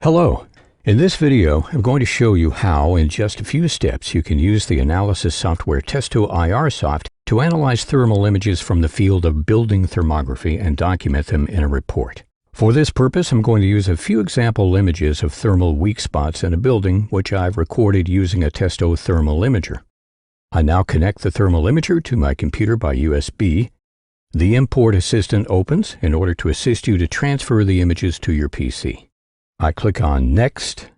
Hello. In this video, I'm going to show you how, in just a few steps, you can use the analysis software Testo IRSoft to analyze thermal images from the field of building thermography and document them in a report. For this purpose, I'm going to use a few example images of thermal weak spots in a building, which I've recorded using a Testo thermal imager. I now connect the thermal imager to my computer by USB. The Import Assistant opens in order to assist you to transfer the images to your PC. I click on Next,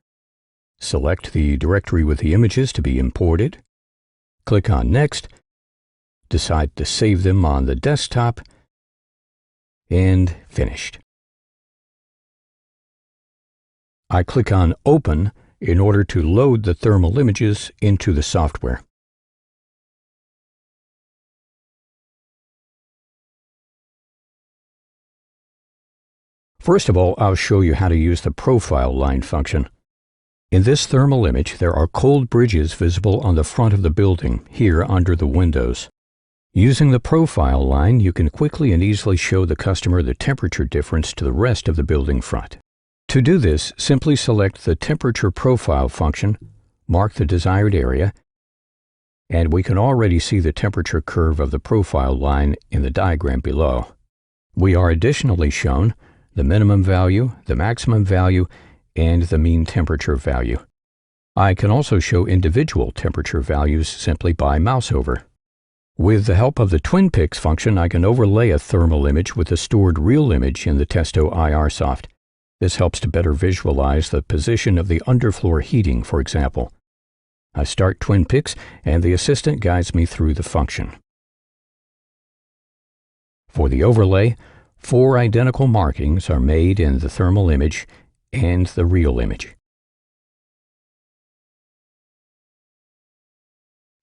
select the directory with the images to be imported, click on Next, decide to save them on the desktop, and Finished. I click on Open in order to load the thermal images into the software. First of all, I'll show you how to use the profile line function. In this thermal image, there are cold bridges visible on the front of the building, here under the windows. Using the profile line, you can quickly and easily show the customer the temperature difference to the rest of the building front. To do this, simply select the temperature profile function, mark the desired area, and we can already see the temperature curve of the profile line in the diagram below. We are additionally shown the minimum value, the maximum value, and the mean temperature value. I can also show individual temperature values simply by mouse over. With the help of the Twin Pix function, I can overlay a thermal image with a stored real image in the Testo IRSoft. This helps to better visualize the position of the underfloor heating, for example. I start Twin Pix, and the assistant guides me through the function. For the overlay, 4 identical markings are made in the thermal image and the real image.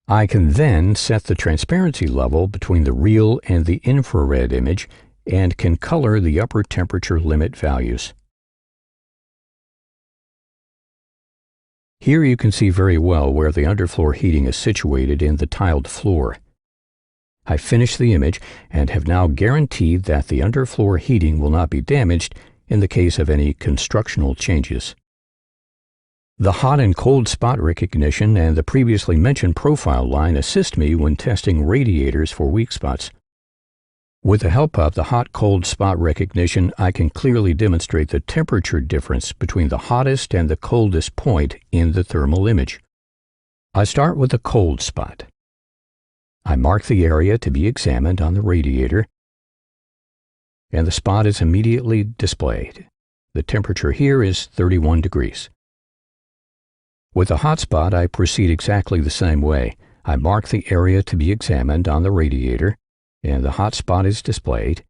I can then set the transparency level between the real and the infrared image and can color the upper temperature limit values. Here you can see very well where the underfloor heating is situated in the tiled floor. I finished the image and have now guaranteed that the underfloor heating will not be damaged in the case of any constructional changes. The hot and cold spot recognition and the previously mentioned profile line assist me when testing radiators for weak spots. With the help of the hot-cold spot recognition, I can clearly demonstrate the temperature difference between the hottest and the coldest point in the thermal image. I start with the cold spot. I mark the area to be examined on the radiator, and the spot is immediately displayed. The temperature here is 31 degrees. With the hot spot, I proceed exactly the same way. I mark the area to be examined on the radiator, and the hot spot is displayed.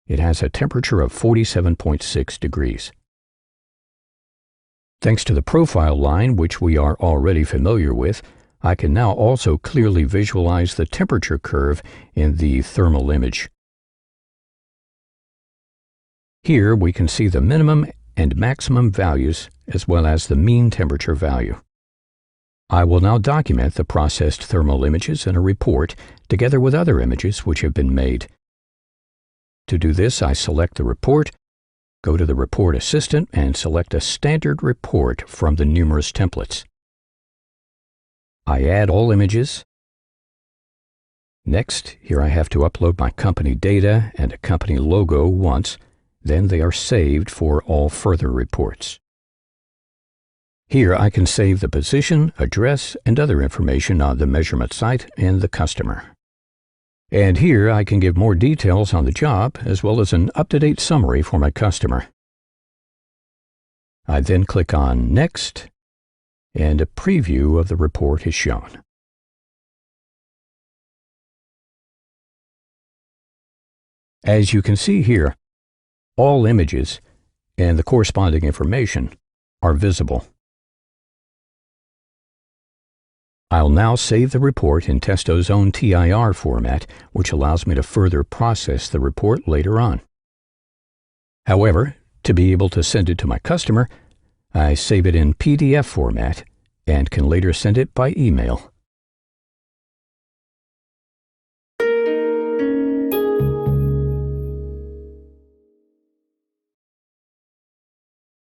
It has a temperature of 47.6 degrees. Thanks to the profile line, which we are already familiar with, I can now also clearly visualize the temperature curve in the thermal image. Here we can see the minimum and maximum values as well as the mean temperature value. I will now document the processed thermal images in a report together with other images which have been made. To do this, I select the report, go to the Report Assistant, and select a standard report from the numerous templates. I add all images. Next, here I have to upload my company data and a company logo once, then they are saved for all further reports. Here I can save the position, address, and other information on the measurement site and the customer. And here I can give more details on the job as well as an up-to-date summary for my customer. I then click on Next, and a preview of the report is shown. As you can see here, all images and the corresponding information are visible. I'll now save the report in Testo's own TIR format, which allows me to further process the report later on. However, to be able to send it to my customer, I save it in PDF format and can later send it by email.